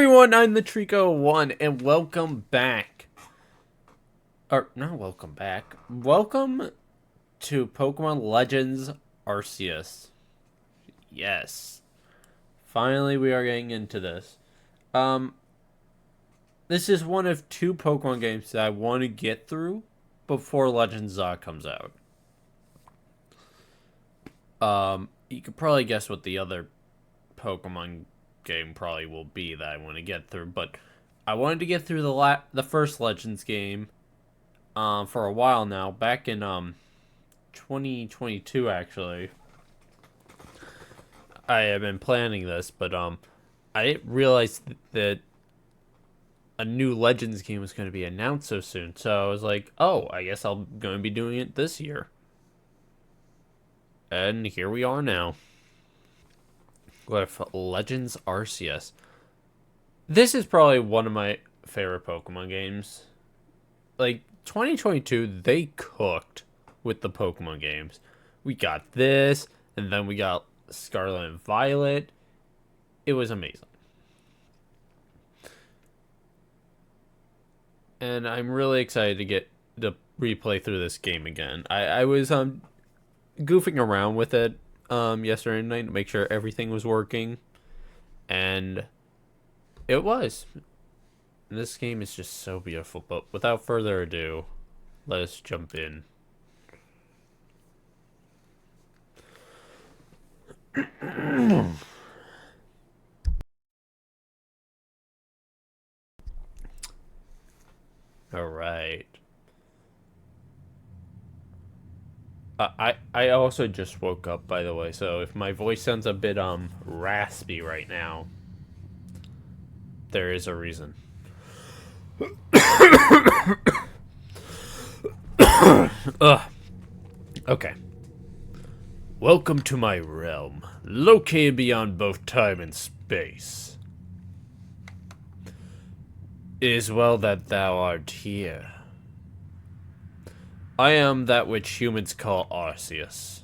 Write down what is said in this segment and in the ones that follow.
everyone, I'm the Trico1 and welcome back. Or not welcome back. Welcome to Pokemon Legends Arceus. Yes. Finally we are getting into this. This is one of two Pokemon games that I want to get through before Legends comes out. You could probably guess what the other Pokemon game probably will be that I want to get through, but I wanted to get through the first Legends game for a while now, back in 2022 actually. I have been planning this, but I didn't realize that a new Legends game was going to be announced so soon. So I was like, oh, I guess I'm going to be doing it this year. And here we are now with Legends Arceus. This is probably one of my favorite Pokemon games. Like, 2022, they cooked with the Pokemon games. We got this, and then we got Scarlet and Violet. It was amazing. And I'm really excited to get to replay through this game again. I was goofing around with it yesterday night to make sure everything was working. And it was. This game is just so beautiful. But without further ado, let us jump in. All right. I also just woke up, by the way, so if my voice sounds a bit raspy right now, there is a reason. Ugh. Okay. Welcome to my realm, located beyond both time and space. It is well that thou art here. I am that which humans call Arceus.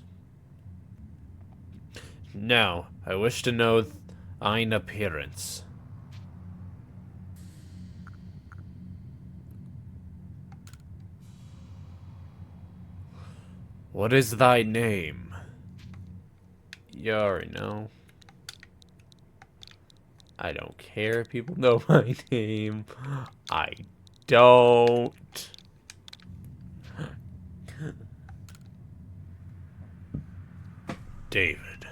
Now, I wish to know thine appearance. What is thy name? You already know. I don't care if people know my name. I don't. David.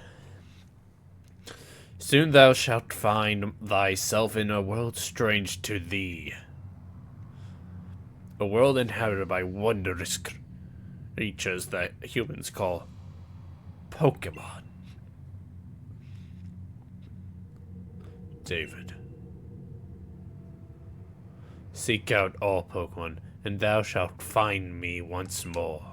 Soon thou shalt find thyself in a world strange to thee. A world inhabited by wondrous creatures that humans call Pokemon. David. Seek out all Pokemon, and thou shalt find me once more.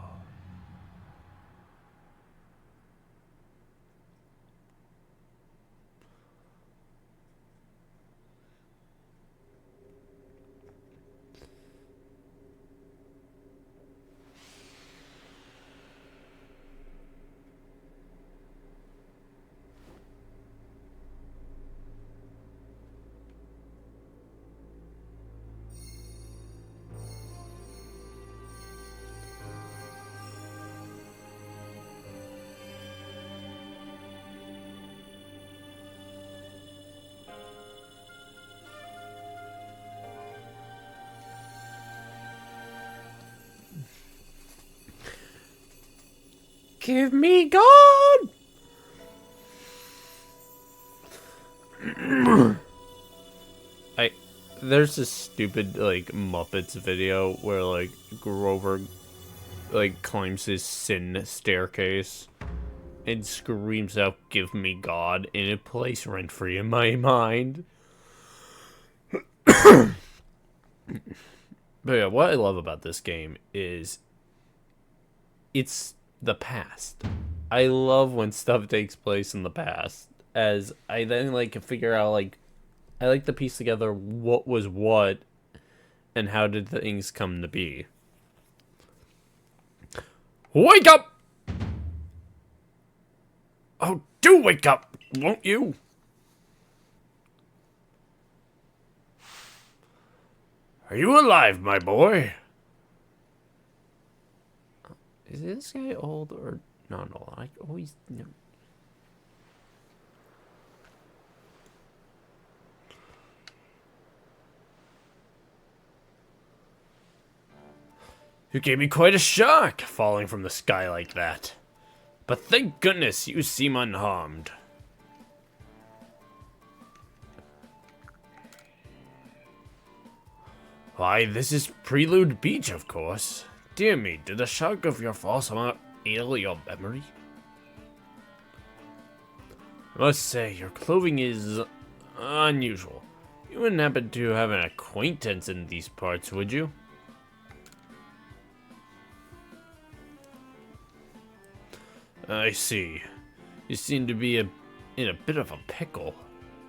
Give me God! There's this stupid, like, Muppets video where, like, Grover, like, climbs his sin staircase and screams out, "Give me God," and it plays rent-free in my mind. But yeah, what I love about this game is it's the past. I love when stuff takes place in the past, as I then like figure out, like, I like to piece together what was what and how did things come to be. Wake up! Oh, do wake up, won't you? Are you alive, my boy? Is this guy old or not old? I always know. You gave me quite a shock, falling from the sky like that. But thank goodness you seem unharmed. Why, this is Prelude Beach, of course. Dear me, did the shock of your fall somehow ail your memory? I must say, your clothing is unusual. You wouldn't happen to have an acquaintance in these parts, would you? I see. You seem to be in a bit of a pickle.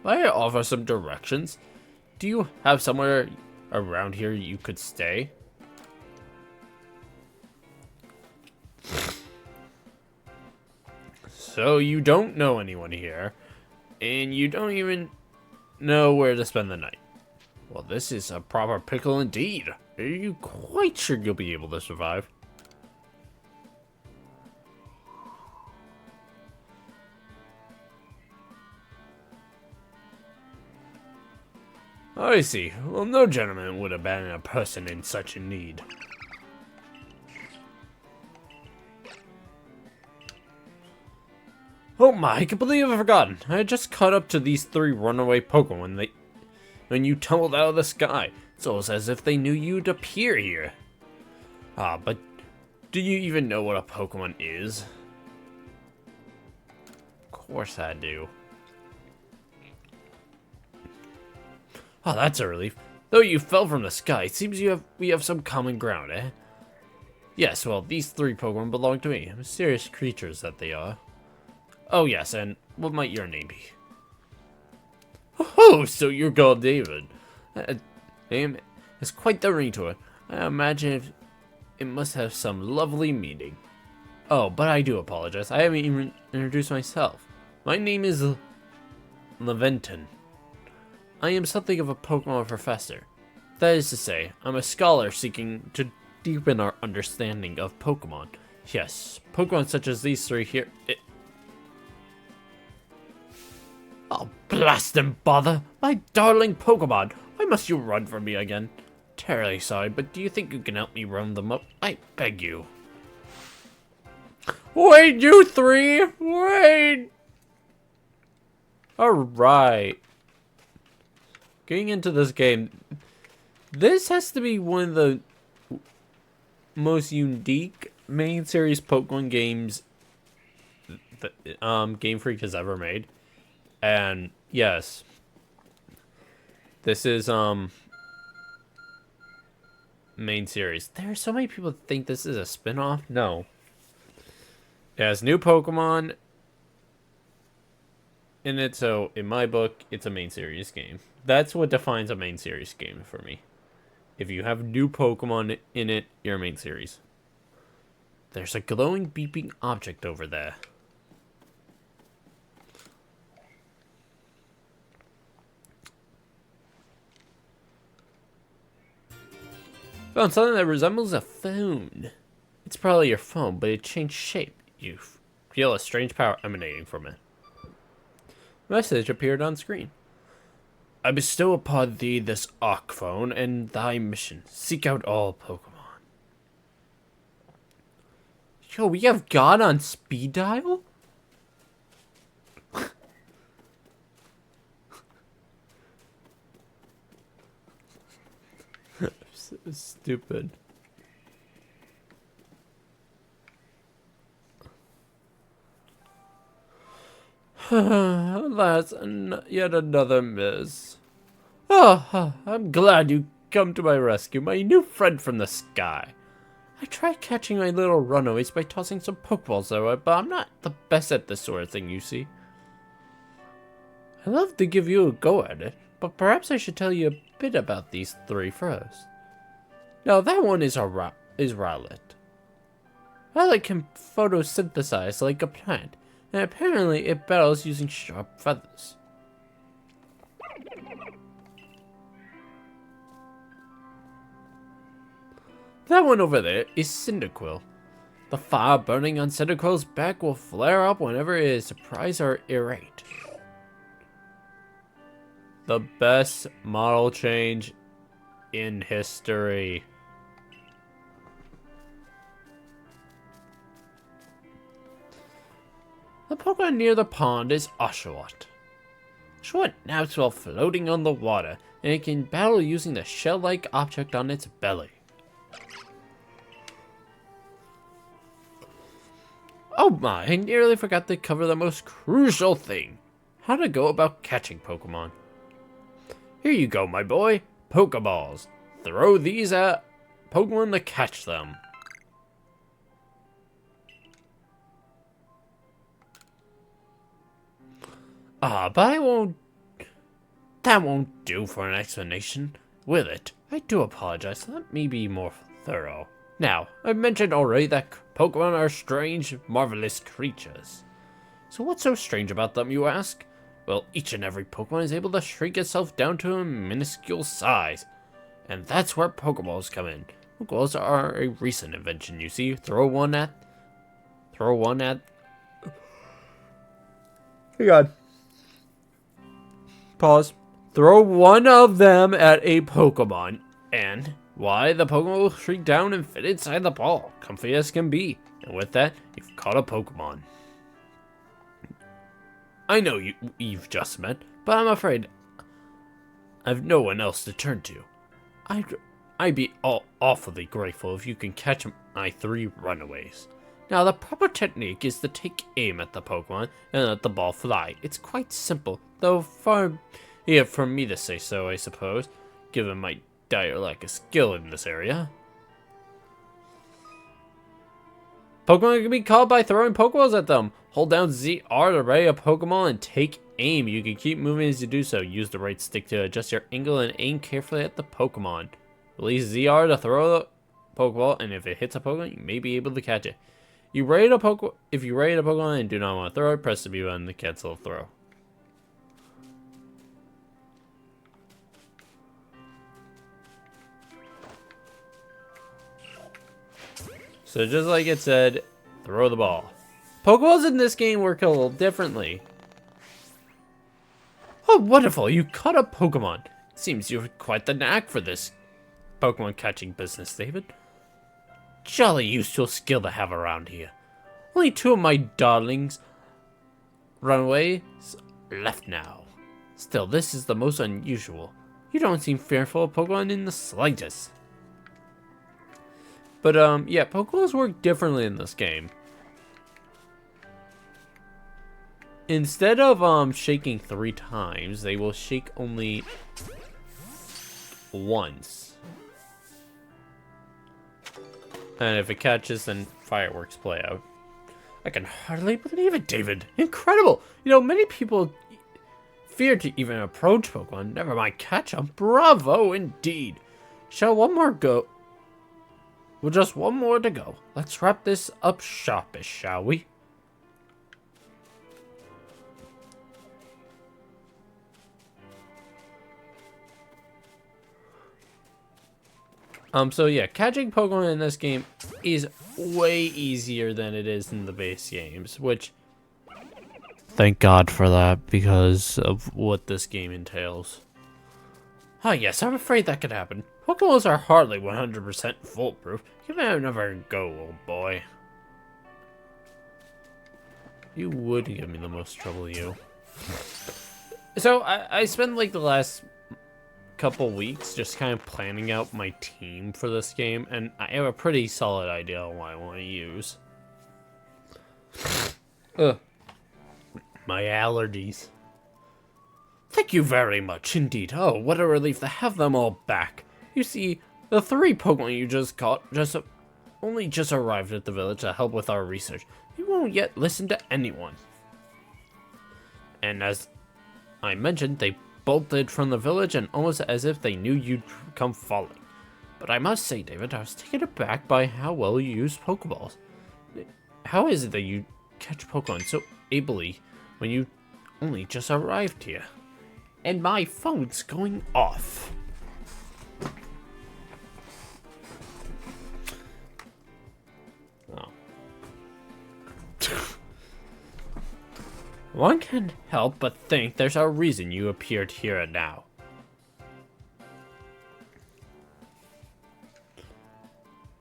May I offer some directions? Do you have somewhere around here you could stay? So you don't know anyone here, and you don't even know where to spend the night. Well, this is a proper pickle indeed. Are you quite sure you'll be able to survive? I see. Well, no gentleman would abandon a person in such a need. Oh my, I can believe I've forgotten. I had just caught up to these 3 runaway Pokemon when you tumbled out of the sky. It's almost as if they knew you'd appear here. Ah, but do you even know what a Pokemon is? Of course I do. Oh, that's a relief. Though you fell from the sky, it seems we have some common ground, eh? Yes, well, these 3 Pokemon belong to me. Mysterious creatures that they are. Oh, yes, and what might your name be? Oh, so you're called David. Name has quite the ring to it. I imagine it must have some lovely meaning. Oh, but I do apologize. I haven't even introduced myself. My name is Leventon. I am something of a Pokemon professor. That is to say, I'm a scholar seeking to deepen our understanding of Pokemon. Yes, Pokemon such as these 3 here. Oh, blast and bother! My darling Pokemon! Why must you run from me again? Terribly sorry, but do you think you can help me round them up? I beg you. Wait, you 3! Wait! Alright. Getting into this game, this has to be one of the most unique main series Pokemon games that Game Freak has ever made. And yes, this is main series. There are so many people that think this is a spin-off. No. It has new Pokemon in it, so in my book, it's a main series game. That's what defines a main series game for me. If you have new Pokemon in it, you're a main series. There's a glowing beeping object over there. Found something that resembles a phone. It's probably your phone, but it changed shape. You feel a strange power emanating from it. Message appeared on screen. I bestow upon thee this Arc phone and thy mission. Seek out all Pokemon. Yo, we have God on speed dial? So stupid. That's yet another miss. I'm glad you come to my rescue, my new friend from the sky. I tried catching my little runaways by tossing some Pokeballs their way, but I'm not the best at this sort of thing, you see. I'd love to give you a go at it, but perhaps I should tell you a bit about these 3 first. Now, that one is Rowlet. Rowlet can photosynthesize like a plant, and apparently it battles using sharp feathers. That one over there is Cyndaquil. The fire burning on Cyndaquil's back will flare up whenever it is surprised or irate. The best model change in history. The Pokemon near the pond is Oshawott. Oshawott naps while floating on the water, and it can battle using the shell-like object on its belly. Oh my, I nearly forgot to cover the most crucial thing. How to go about catching Pokemon. Here you go, my boy. Pokeballs. Throw these at Pokemon to catch them. But that won't do for an explanation, will it? I do apologize. Let me be more thorough. Now, I mentioned already that Pokemon are strange, marvelous creatures. So what's so strange about them, you ask? Well, each and every Pokemon is able to shrink itself down to a minuscule size. And that's where Pokeballs come in. Pokeballs are a recent invention, you see. Throw one at... Hey God. Pause. Throw one of them at a Pokemon, and why, the Pokemon will shrink down and fit inside the ball, comfy as can be. And with that, you've caught a Pokemon. I know you've just met, but I'm afraid I've no one else to turn to. I'd be awfully grateful if you can catch my 3 runaways. Now, the proper technique is to take aim at the Pokemon and let the ball fly. It's quite simple, though far from me to say so, I suppose, given my dire lack of skill in this area. Pokemon can be caught by throwing Pokeballs at them. Hold down ZR to ready a Pokemon and take aim. You can keep moving as you do so. Use the right stick to adjust your angle and aim carefully at the Pokemon. Release ZR to throw the Pokeball, and if it hits a Pokemon, you may be able to catch it. If you raid a Pokemon and do not want to throw it, press the B button to cancel the throw. So just like it said, throw the ball. Pokeballs in this game work a little differently. Oh, wonderful! You caught a Pokemon. Seems you have quite the knack for this Pokemon catching business, David. Jolly useful skill to have around here. Only 2 of my darlings runaways left now. Still, this is the most unusual. You don't seem fearful of Pokemon in the slightest. But, yeah, Pokeballs work differently in this game. Instead of, shaking 3 times, they will shake only once. And if it catches, then fireworks play out. I can hardly believe it, David. Incredible! You know, many people fear to even approach Pokemon, never mind catch them. Bravo, indeed. Shall one more go? Well, just one more to go. Let's wrap this up sharpish, shall we? So yeah, catching Pokemon in this game is way easier than it is in the base games, which thank God for that because of what this game entails. Ah yes, I'm afraid that could happen. Pokeballs are hardly 100% foolproof. Give it another go, old boy. You would give me the most trouble, you. So I spent like the last couple weeks just kind of planning out my team for this game, and I have a pretty solid idea on what I want to use. Ugh. My allergies. Thank you very much indeed. Oh, what a relief to have them all back. You see, the 3 Pokemon you just caught only just arrived at the village to help with our research. You won't yet listen to anyone. And as I mentioned, they bolted from the village and almost as if they knew you'd come falling. But I must say, David, I was taken aback by how well you use Pokeballs. How is it that you catch Pokemon so ably when you only just arrived here? And my phone's going off. One can't help but think there's a reason you appeared here and now.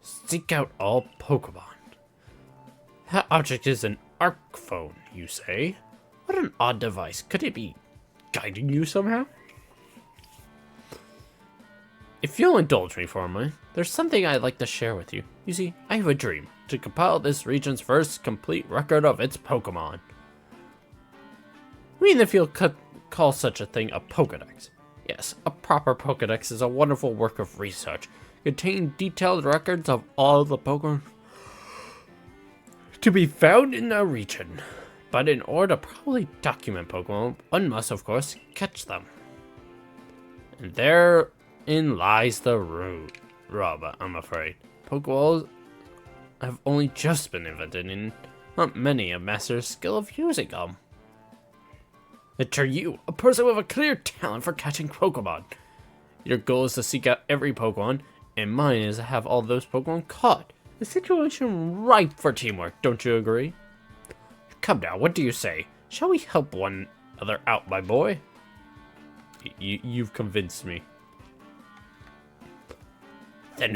Seek out all Pokemon. That object is an Arc phone, you say? What an odd device. Could it be guiding you somehow? If you'll indulge me for a moment, there's something I'd like to share with you. You see, I have a dream to compile this region's first complete record of its Pokemon. We in the field could call such a thing a Pokedex. Yes, a proper Pokedex is a wonderful work of research, containing detailed records of all the Pokemon to be found in the region. But in order to properly document Pokemon, one must, of course, catch them. And therein lies the rub, I'm afraid. Pokeballs have only just been invented, and not many have mastered the skill of using them. Enter you, a person with a clear talent for catching Pokemon. Your goal is to seek out every Pokemon, and mine is to have all those Pokemon caught. A situation ripe for teamwork, don't you agree? Come now, what do you say? Shall we help one another out, my boy? You've convinced me. Then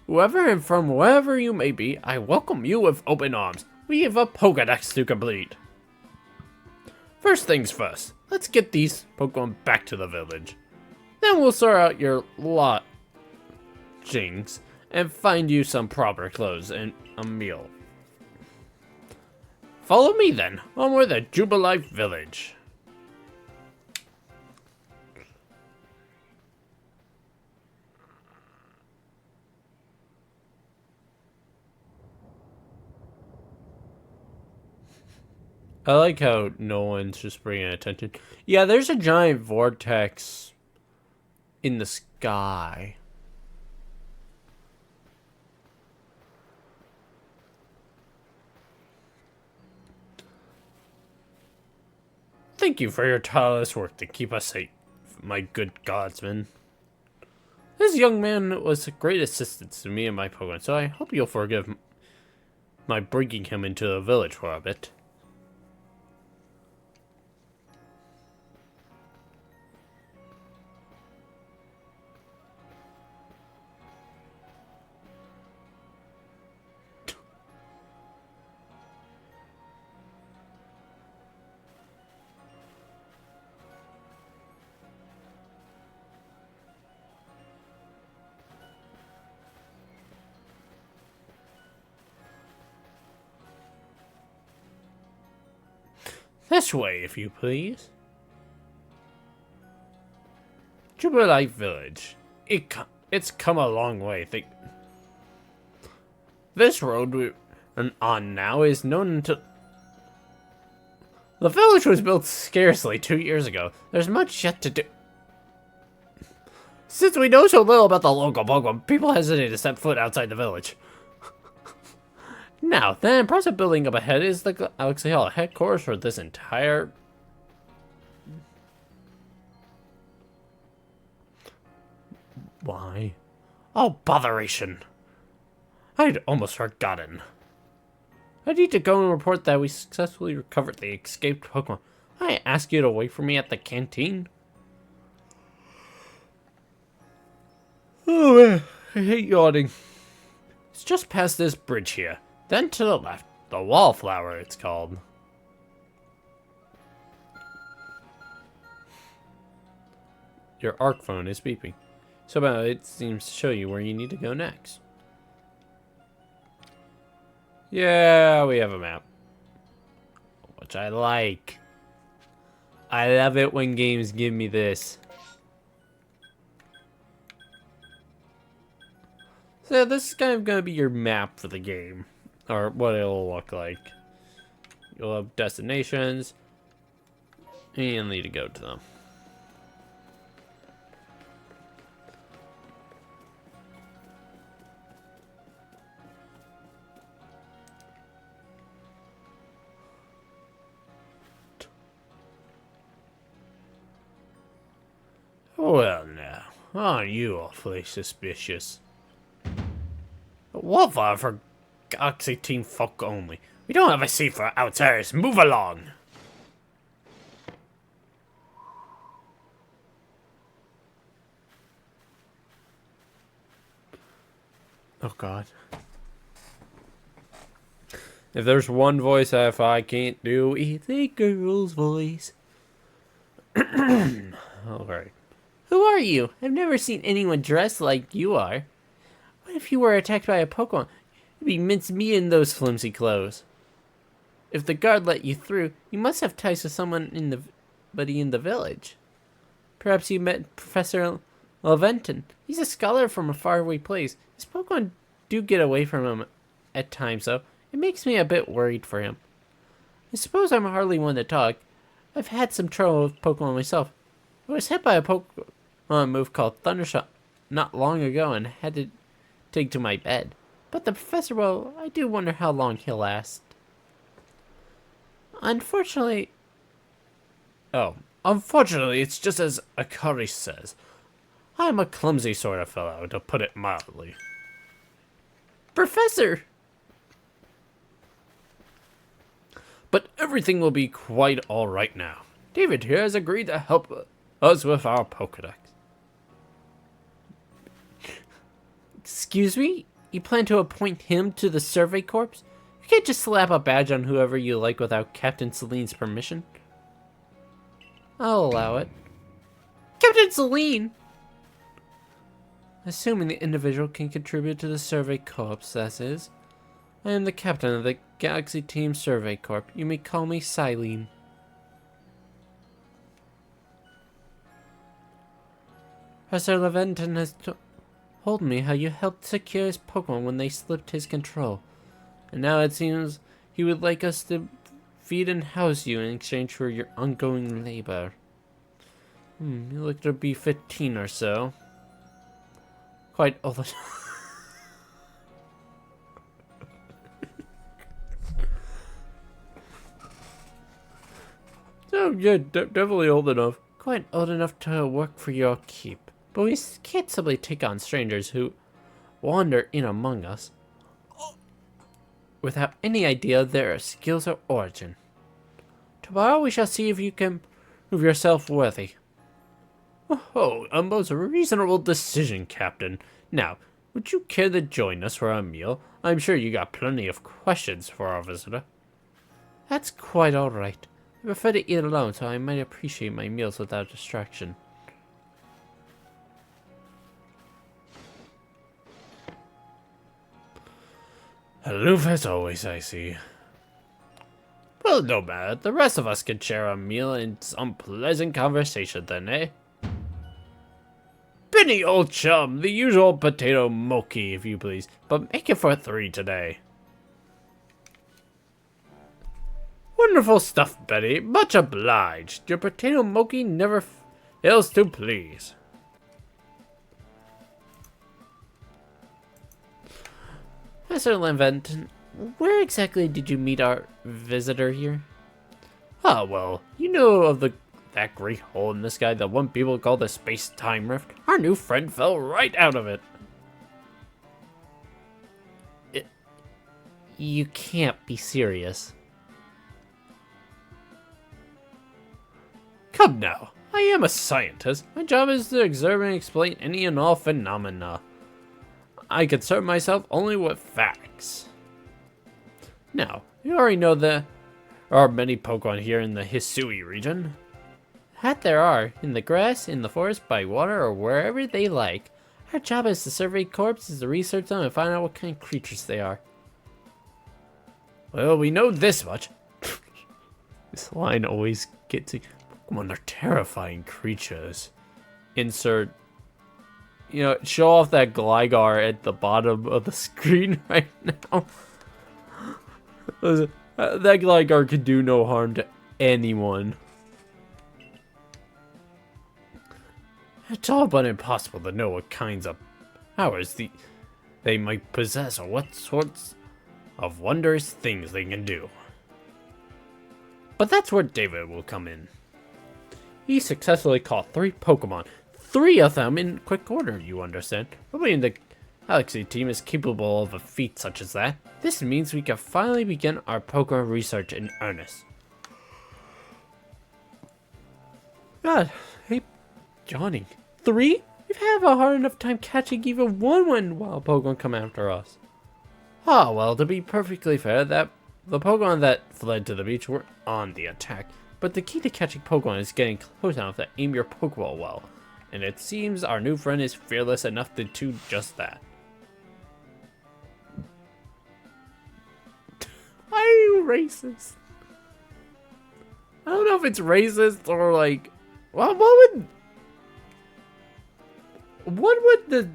whoever and from wherever you may be, I welcome you with open arms. We have a Pokedex to complete. First things first, let's get these Pokemon back to the village. Then we'll sort out your lodgings and find you some proper clothes and a meal. Follow me then, onward to Jubilife Village. I like how no one's just bringing attention. Yeah, there's a giant vortex in the sky. Thank you for your tireless work to keep us safe, my good godsman. This young man was a great assistance to me and my Pokemon, so I hope you'll forgive my bringing him into the village for a bit. This way, if you please. Jubilife Village. It's come a long way. This road we're on now is known to... The village was built scarcely 2 years ago. There's much yet to do. Since we know so little about the local Pokemon, people hesitate to step foot outside the village. Now, the impressive building up ahead is the Galaxy Hall, headquarters for this entire... Why? Oh, botheration. I'd almost forgotten. I need to go and report that we successfully recovered the escaped Pokemon. I ask you to wait for me at the canteen. Oh man, I hate yawning. It's just past this bridge here. Then to the left, the Wallflower it's called. Your Arc phone is beeping. So it seems to show you where you need to go next. Yeah, we have a map. Which I like. I love it when games give me this. So this is kind of going to be your map for the game. Or what it'll look like. You'll have destinations. And you'll need to go to them. Well now, aren't you awfully suspicious? Wallflower for Galaxy Team folk only. We don't have a seat for outsiders. Move along. Oh god. If there's one voice I can't do, it's a girl's voice. Alright. Who are you? I've never seen anyone dressed like you are. What if you were attacked by a Pokemon? You'd be mincemeat in those flimsy clothes. If the guard let you through, you must have ties to someone in the village. Perhaps you met Professor Laventon. He's a scholar from a faraway place. His Pokemon do get away from him at times, though. It makes me a bit worried for him. I suppose I'm hardly one to talk. I've had some trouble with Pokemon myself. I was hit by a Pokemon move called Thundershock not long ago and had to take to my bed. But the professor, well, I do wonder how long he'll last. Unfortunately, it's just as Akari says. I'm a clumsy sort of fellow, to put it mildly. Professor! But everything will be quite alright now. David here has agreed to help us with our Pokedex. Excuse me? You plan to appoint him to the Survey Corps? You can't just slap a badge on whoever you like without Captain Celine's permission. I'll allow it. Captain Celine! Assuming the individual can contribute to the Survey Corps, that is. I am the captain of the Galaxy Team Survey Corps. You may call me Silene. Professor Laventon has told me how you helped secure his Pokemon when they slipped his control. And now it seems he would like us to feed and house you in exchange for your ongoing labor. You look to be 15 or so. Quite old enough. Oh, yeah, definitely old enough. Quite old enough to work for your keep. But we can't simply take on strangers who wander in among us without any idea of their skills or origin. Tomorrow we shall see if you can prove yourself worthy. Oh, a most reasonable decision, Captain. Now, would you care to join us for a meal? I'm sure you got plenty of questions for our visitor. That's quite alright. I prefer to eat alone, so I might appreciate my meals without distraction. Aloof as always, I see. Well, no matter. The rest of us can share a meal and some pleasant conversation then, eh? Benny, old chum, the usual potato mochi, if you please, but make it for 3 today. Wonderful stuff, Betty. Much obliged. Your potato mochi never fails to please. Mr. Laventon, where exactly did you meet our visitor here? Ah, well, you know of that great hole in the sky, the one people call the space-time rift? Our new friend fell right out of it. You can't be serious. Come now, I am a scientist. My job is to observe and explain any and all phenomena. I concern myself only with facts. Now, you already know that there are many Pokemon here in the Hisui region. That there are, in the grass, in the forest, by water, or wherever they like. Our job as the Survey Corps is to research them and find out what kind of creatures they are. Well, we know this much. This line always gets me. Pokemon are terrifying creatures. Insert, show off that Gligar at the bottom of the screen right now. That Gligar could do no harm to anyone. It's all but impossible to know what kinds of powers they might possess or what sorts of wondrous things they can do. But that's where David will come in. He successfully caught 3 Pokemon. 3 of them in quick order, you understand. Nobody in the Galaxy team is capable of a feat such as that. This means we can finally begin our Pokemon research in earnest. God, hey, Johnny. 3? We've We've had a hard enough time catching even one wild Pokemon come after us. Ah, well, to be perfectly fair, the Pokemon that fled to the beach were on the attack. But the key to catching Pokemon is getting close enough to aim your Pokeball well. And it seems our new friend is fearless enough to do just that. Why are you racist? I don't know if it's racist or like... Well, what would the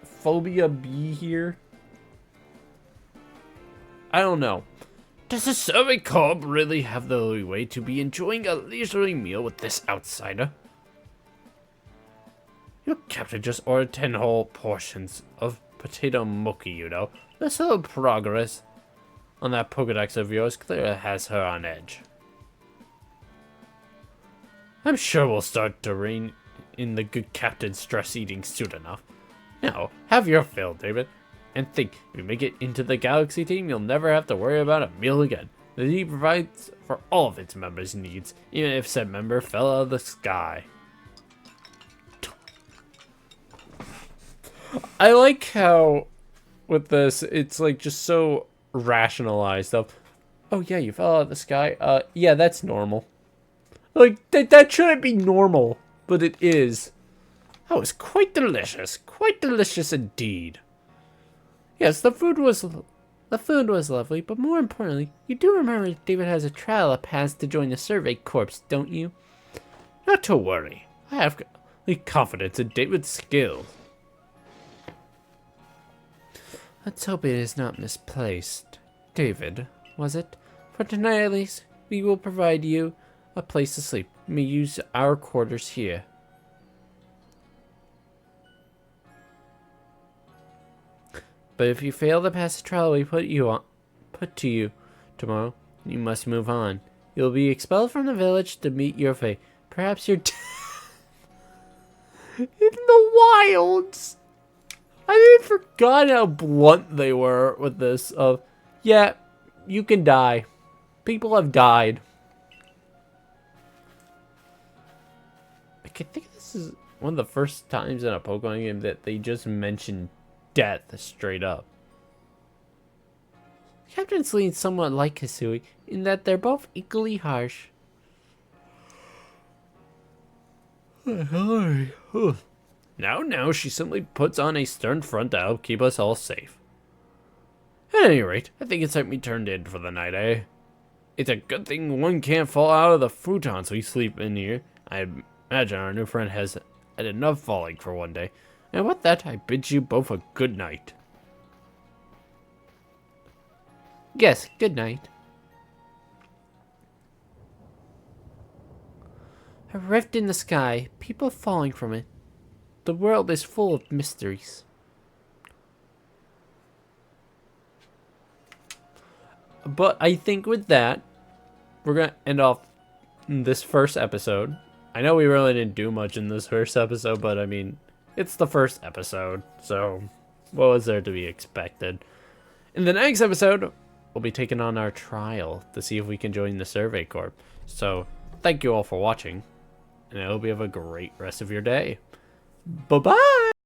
phobia be here? I don't know. Does the Survey Corps really have the leeway to be enjoying a leisurely meal with this outsider? Your captain just ordered 10 whole portions of potato mochi, you know. The slow progress on that Pokedex of yours clearly has her on edge. I'm sure we'll start to rein in the good captain's stress eating soon enough. Now, have your fill, David. And think, if you make it into the Galaxy team, you'll never have to worry about a meal again. The team provides for all of its members' needs, even if said member fell out of the sky. I like how, with this, it's like just so rationalized of, oh yeah, you fell out of the sky? Yeah, that's normal. Like, that shouldn't be normal, but it is. That was quite delicious indeed. Yes, the food was lovely, but more importantly, you do remember David has a trial pass to join the Survey Corps, don't you? Not to worry. I have complete confidence in David's skills. Let's hope it is not misplaced. David, was it? For tonight at least, we will provide you a place to sleep. You may use our quarters here. But if you fail to pass the trial we put to you tomorrow, you must move on. You'll be expelled from the village to meet your fate. Perhaps you're in the wilds. I even forgot how blunt they were with this. Of yeah, you can die. People have died. I think this is one of the first times in a Pokemon game that they just mentioned death straight up. Captains lean somewhat like Hisui in that they're both equally harsh. Now she simply puts on a stern front to help keep us all safe. At any rate, I think it's time we turned in for the night, eh? It's a good thing one can't fall out of the futons we sleep in here. I imagine our new friend has had enough falling for one day. And with that, I bid you both a good night. Yes, good night. A rift in the sky, people falling from it. The world is full of mysteries. But I think with that, we're going to end off this first episode. I know we really didn't do much in this first episode, but I mean, it's the first episode, so what was there to be expected? In the next episode, we'll be taking on our trial to see if we can join the Survey Corps. So, thank you all for watching, and I hope you have a great rest of your day. Bye-bye!